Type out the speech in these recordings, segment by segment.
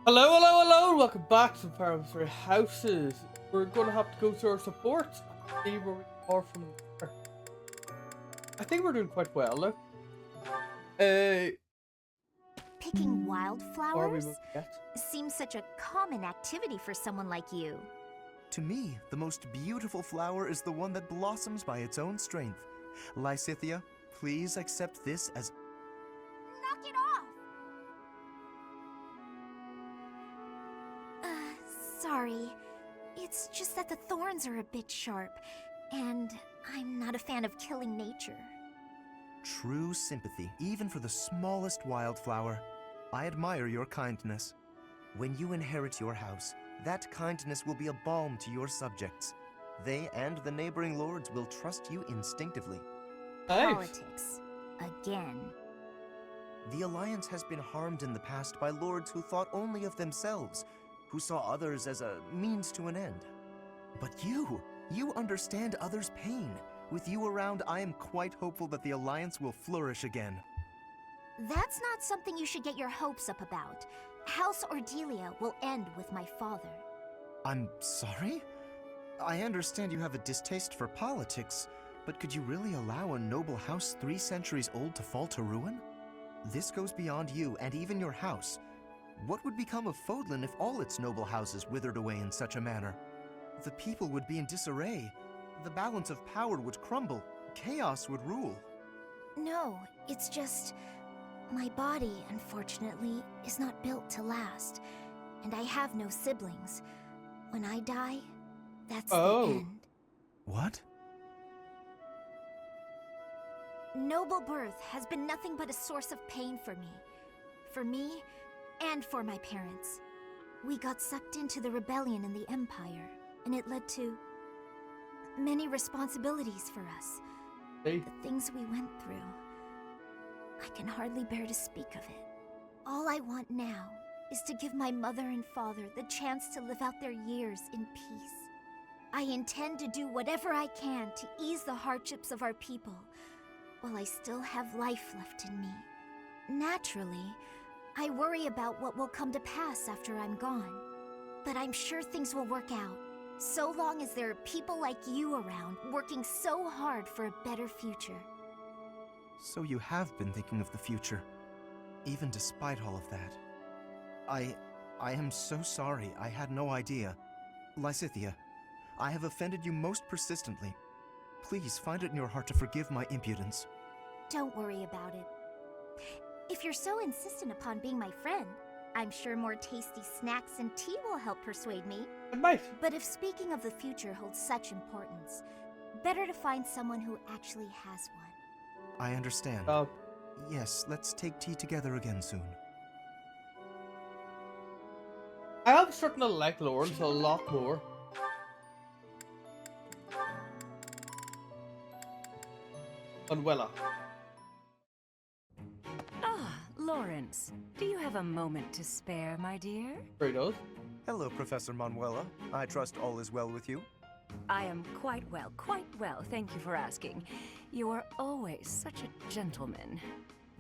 Hello, hello, hello! Welcome back to Farm Three Houses. We're going to have to go through our supports and see where we are from there. I think we're doing quite well, look. Picking Are we wildflowers moving yet? seems such a common activity for someone like you. To me, the most beautiful flower is the one that blossoms by its own strength. Lysithia, please accept this as... Knock it off! Sorry. It's just that the thorns are a bit sharp, and I'm not a fan of killing nature. True sympathy, even for the smallest wildflower. I admire your kindness. When you inherit your house, that kindness will be a balm to your subjects. They and the neighboring lords will trust you instinctively. Nice. Politics. Again. The Alliance has been harmed in the past by lords who thought only of themselves, who saw others as a means to an end. But you understand others' pain. With you around, I am quite hopeful that the Alliance will flourish again. That's not something you should get your hopes up about. House Ordelia will end with my father. I'm sorry? I understand you have a distaste for politics, but could you really allow a noble house 3 centuries old to fall to ruin? This goes beyond you and even your house. What would become of Fodlan if all its noble houses withered away in such a manner? The people would be in disarray. The balance of power would crumble. Chaos would rule. No, it's just... my body, unfortunately, is not built to last. And I have no siblings. When I die, that's the end. What? Noble birth has been nothing but a source of pain for me. For me, and for my parents. We got sucked into the rebellion in the Empire, and it led to... many responsibilities for us. Hey. The things we went through. I can hardly bear to speak of it. All I want now is to give my mother and father the chance to live out their years in peace. I intend to do whatever I can to ease the hardships of our people, while I still have life left in me. Naturally, I worry about what will come to pass after I'm gone. But I'm sure things will work out, so long as there are people like you around working so hard for a better future. So you have been thinking of the future, even despite all of that. I am so sorry. I had no idea. Lysithia, I have offended you most persistently. Please find it in your heart to forgive my impudence. Don't worry about it. If you're so insistent upon being my friend, I'm sure more tasty snacks and tea will help persuade me. It might. But if speaking of the future holds such importance, better to find someone who actually has one. I understand. Yes, let's take tea together again soon. I have certainly liked Lawrence a lot more. Manuela. Ah, Lawrence. Do you have a moment to spare, my dear? Very does. Hello, Professor Manuela. I trust all is well with you. I am quite well, thank you for asking. You are always such a gentleman.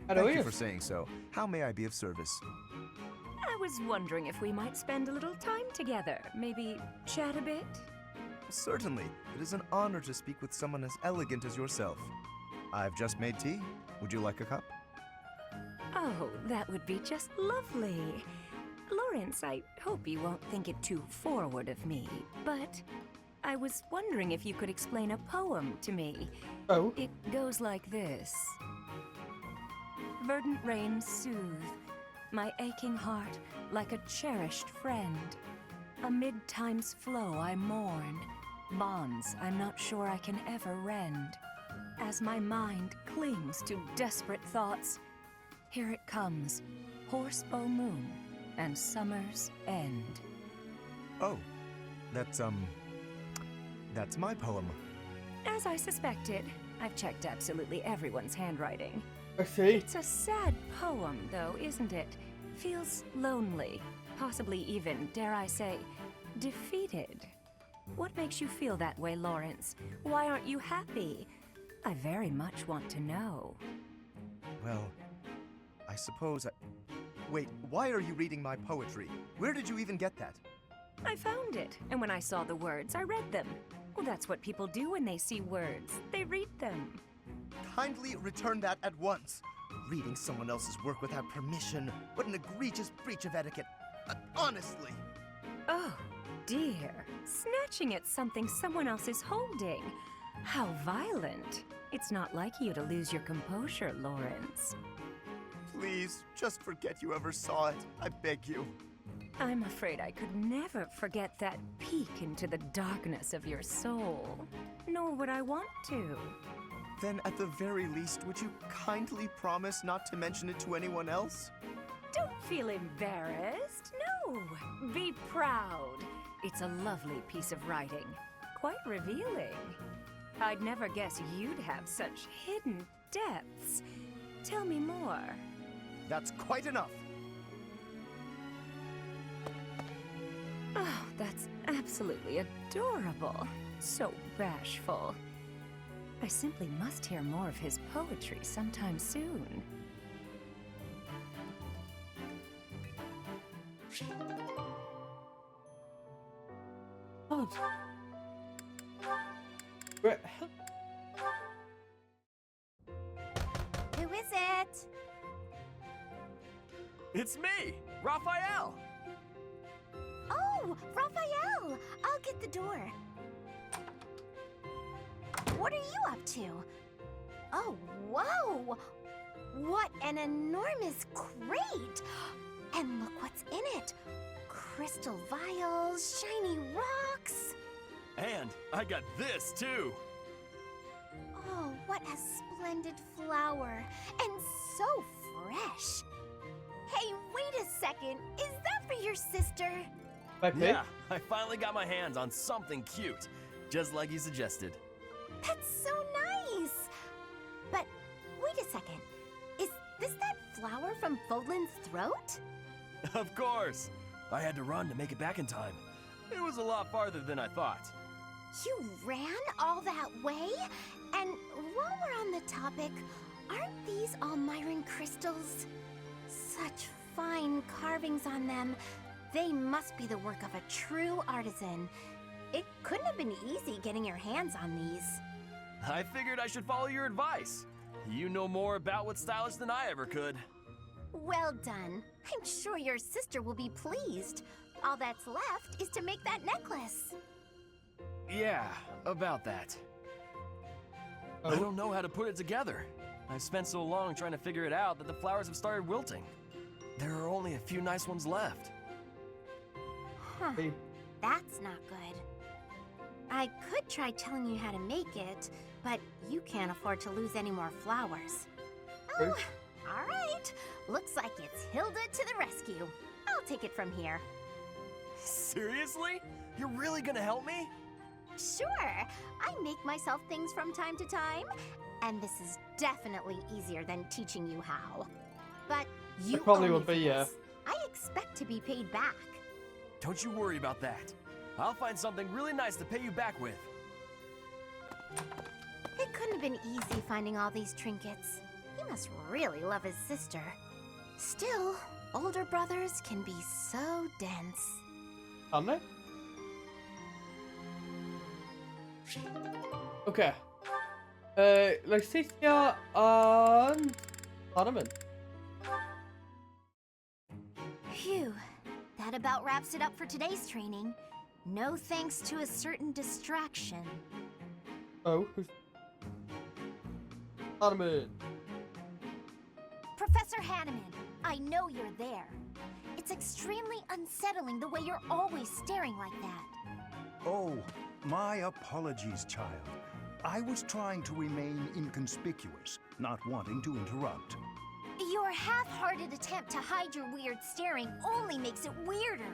Thank you for saying so. How may I be of service? I was wondering if we might spend a little time together, maybe chat a bit? Certainly. It is an honor to speak with someone as elegant as yourself. I've just made tea. Would you like a cup? Oh, that would be just lovely. Lawrence, I hope you won't think it too forward of me, but I was wondering if you could explain a poem to me. Oh. It goes like this. Verdant rains soothe my aching heart like a cherished friend. Amid time's flow I mourn, bonds I'm not sure I can ever rend. As my mind clings to desperate thoughts, here it comes, horsebow moon and summer's end. Oh, that's my poem. As I suspected, I've checked absolutely everyone's handwriting. I see. It's a sad poem, though, isn't it? Feels lonely, possibly even, dare I say, defeated. What makes you feel that way, Lawrence? Why aren't you happy? I very much want to know. Well, I suppose Wait, why are you reading my poetry? Where did you even get that? I found it, and when I saw the words, I read them. Well, that's what people do when they see words. They read them. Kindly return that at once. Reading someone else's work without permission. What an egregious breach of etiquette. Honestly. Oh, dear. Snatching at something someone else is holding. How violent. It's not like you to lose your composure, Lawrence. Please, just forget you ever saw it. I beg you. I'm afraid I could never forget that peek into the darkness of your soul. Nor would I want to. Then at the very least, would you kindly promise not to mention it to anyone else? Don't feel embarrassed. No, be proud. It's a lovely piece of writing. Quite revealing. I'd never guess you'd have such hidden depths. Tell me more. That's quite enough. Oh, that's absolutely adorable. So bashful. I simply must hear more of his poetry sometime soon. Oh. Where- Who is it? It's me, Raphael! Oh, Raphael! I'll get the door. What are you up to? Oh, whoa! What an enormous crate! And look what's in it. Crystal vials, shiny rocks. And I got this too! Oh, what a splendid flower. And so fresh. Hey, wait a second. Is that for your sister? Back Yeah, I finally got my hands on something cute, just like you suggested. That's so nice. But wait a second. Is this that flower from Fodlan's throat? Of course! I had to run to make it back in time. It was a lot farther than I thought. You ran all that way? And while we're on the topic, aren't these all Myron crystals? Such fine carvings on them. They must be the work of a true artisan. It couldn't have been easy getting your hands on these. I figured I should follow your advice. You know more about what's stylish than I ever could. Well done. I'm sure your sister will be pleased. All that's left is to make that necklace. Yeah, about that. I don't know how to put it together. I've spent so long trying to figure it out that the flowers have started wilting. There are only a few nice ones left. Huh. Hey. That's not good. I could try telling you how to make it, but you can't afford to lose any more flowers. Oh, Okay. all right. Looks like it's Hilda to the rescue. I'll take it from here. Seriously? You're really gonna help me? Sure, I make myself things from time to time, and this is definitely easier than teaching you how. But you probably owe me would be, for yeah. this. I expect to be paid back. Don't you worry about that. I'll find something really nice to pay you back with. It couldn't have been easy finding all these trinkets. He must really love his sister. Still, older brothers can be so dense. Can they? Okay. Leticia and Ottoman. Phew. That about wraps it up for today's training. No thanks to a certain distraction. Oh, who's Ottoman? Professor Hanneman, I know you're there. It's extremely unsettling the way you're always staring like that. Oh, my apologies, child. I was trying to remain inconspicuous, not wanting to interrupt. Your half-hearted attempt to hide your weird staring only makes it weirder.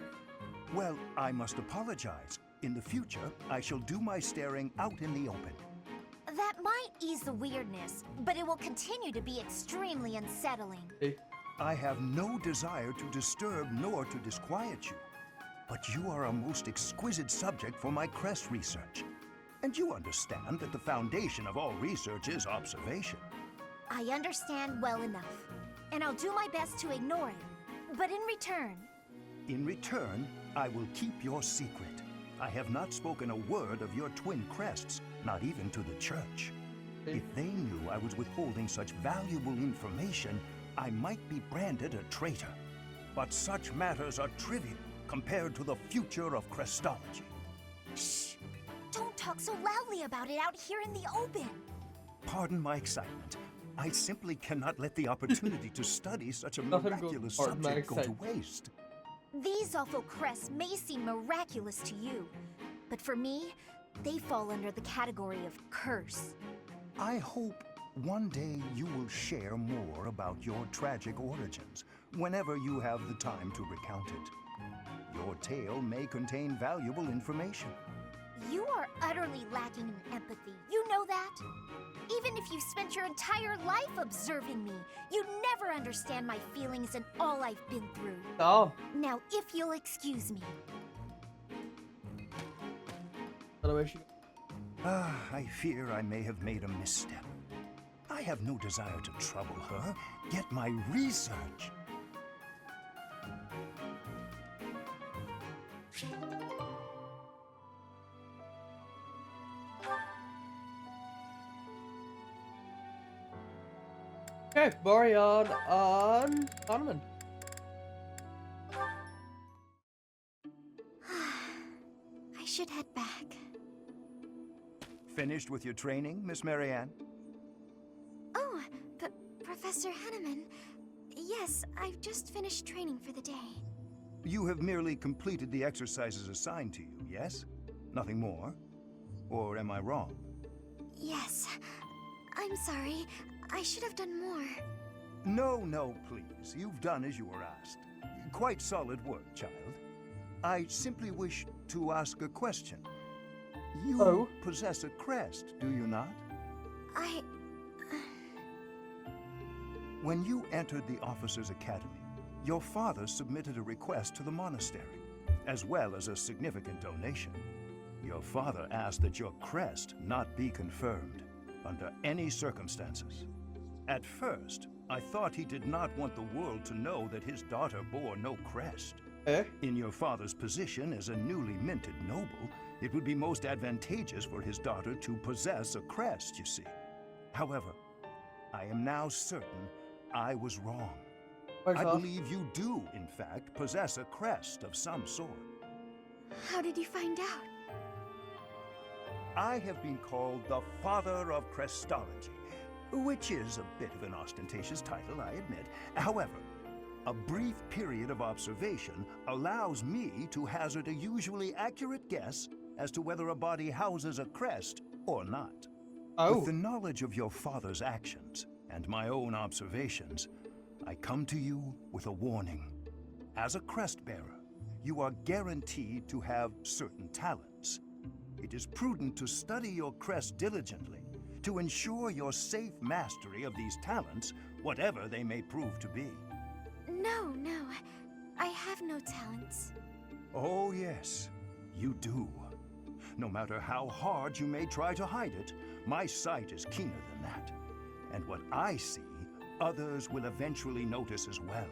Well, I must apologize. In the future, I shall do my staring out in the open. That might ease the weirdness, but it will continue to be extremely unsettling. Hey. I have no desire to disturb nor to disquiet you. But you are a most exquisite subject for my crest research. And you understand that the foundation of all research is observation. I understand well enough, and I'll do my best to ignore it. But in return... In return, I will keep your secret. I have not spoken a word of your twin crests, not even to the church. If they knew I was withholding such valuable information, I might be branded a traitor. But such matters are trivial compared to the future of Crestology. Shh! Don't talk so loudly about it out here in the open. Pardon my excitement. I simply cannot let the opportunity to study such a Nothing miraculous goes pardon my subject go to excitement. waste. These awful crests may seem miraculous to you, but for me, they fall under the category of curse. I hope one day you will share more about your tragic origins, whenever you have the time to recount it. Your tale may contain valuable information. You are utterly lacking in empathy, you know that? Even if you spent your entire life observing me, you'd never understand my feelings and all I've been through. Oh. Now, if you'll excuse me. I fear I may have made a misstep. I have no desire to trouble her, yet my research... Okay, Boreon on Donovan. I should head back. Finished with your training, Miss Marianne? Oh, Professor Henneman. Yes, I've just finished training for the day. You have merely completed the exercises assigned to you, yes? Nothing more? Or am I wrong? Yes. I'm sorry. I should have done more. No, please. You've done as you were asked. Quite solid work, child. I simply wish to ask a question. You possess a crest, do you not? When you entered the Officers' Academy, your father submitted a request to the monastery, as well as a significant donation. Your father asked that your crest not be confirmed, under any circumstances. At first, I thought he did not want the world to know that his daughter bore no crest. In your father's position as a newly minted noble, it would be most advantageous for his daughter to possess a crest, you see. However, I am now certain I was wrong. I believe you do, in fact, possess a crest of some sort. How did you find out? I have been called the Father of Crestology, which is a bit of an ostentatious title, I admit. However, a brief period of observation allows me to hazard a usually accurate guess as to whether a body houses a crest or not. With the knowledge of your father's actions and my own observations, I come to you with a warning. As a crest bearer, you are guaranteed to have certain talents. It is prudent to study your crest diligently to ensure your safe mastery of these talents, whatever they may prove to be. No, I have no talents. Oh yes, you do. No matter how hard you may try to hide it, my sight is keener than that. And what I see, others will eventually notice as well.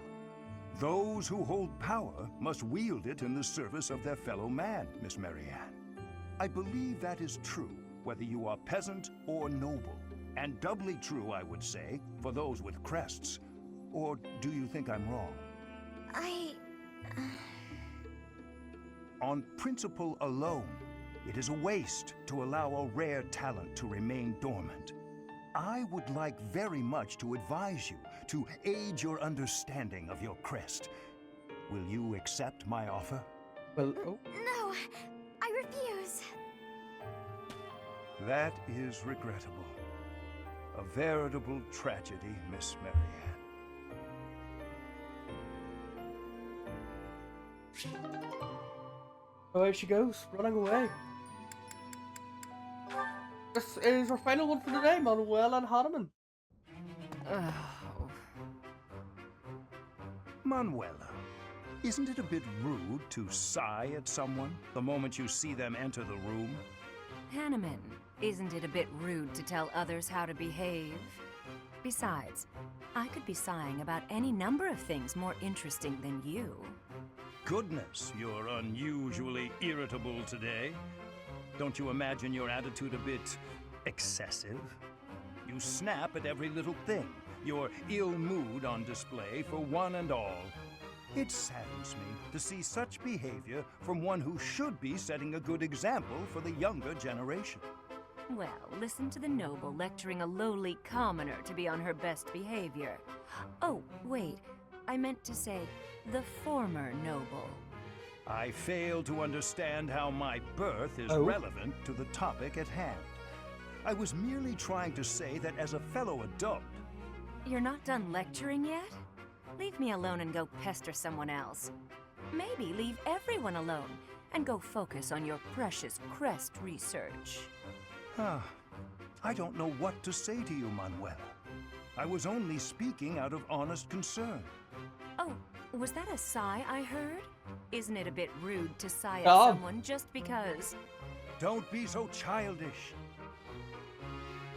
Those who hold power must wield it in the service of their fellow man, Miss Marianne. I believe that is true, whether you are peasant or noble. And doubly true, I would say, for those with crests. Or do you think I'm wrong? On principle alone, it is a waste to allow a rare talent to remain dormant. I would like very much to advise you to aid your understanding of your crest. Will you accept my offer? Well, No, I refuse. That is regrettable. A veritable tragedy, Miss Marianne. Away she goes, running away. This is our final one for today, Manuel and Hanneman. Manuela, isn't it a bit rude to sigh at someone the moment you see them enter the room? Hanneman, isn't it a bit rude to tell others how to behave? Besides, I could be sighing about any number of things more interesting than you. Goodness, you're unusually irritable today. Don't you imagine your attitude a bit excessive? You snap at every little thing, your ill mood on display for one and all. It saddens me to see such behavior from one who should be setting a good example for the younger generation. Well, listen to the noble lecturing a lowly commoner to be on her best behavior. Oh, wait, I meant to say the former noble. I fail to understand how my birth is relevant to the topic at hand. I was merely trying to say that as a fellow adult... You're not done lecturing yet? Leave me alone and go pester someone else. Maybe leave everyone alone and go focus on your precious crest research. I don't know what to say to you, Manuela. I was only speaking out of honest concern. Oh, was that a sigh I heard? Isn't it a bit rude to sigh at Stop. someone just because? Don't be so childish.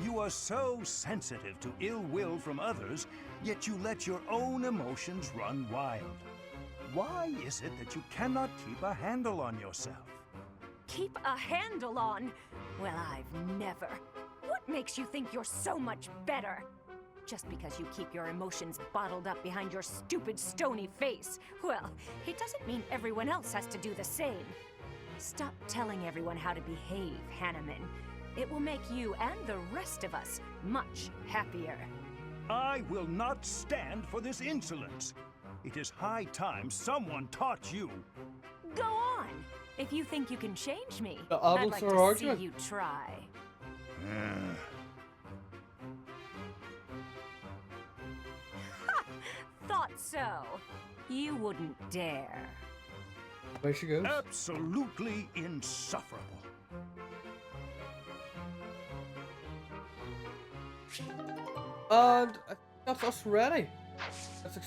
You are so sensitive to ill will from others, yet you let your own emotions run wild. Why is it that you cannot keep a handle on yourself? Keep a handle on? Well, I've never. What makes you think you're so much better? Just because you keep your emotions bottled up behind your stupid, stony face. Well, it doesn't mean everyone else has to do the same. Stop telling everyone how to behave, Hanneman. It will make you and the rest of us much happier. I will not stand for this insolence. It is high time someone taught you. Go on! If you think you can change me, The I'd adults like are to arguing. see you try. Thought so. You wouldn't dare. There she goes. Absolutely insufferable. And I think that's us ready. Let's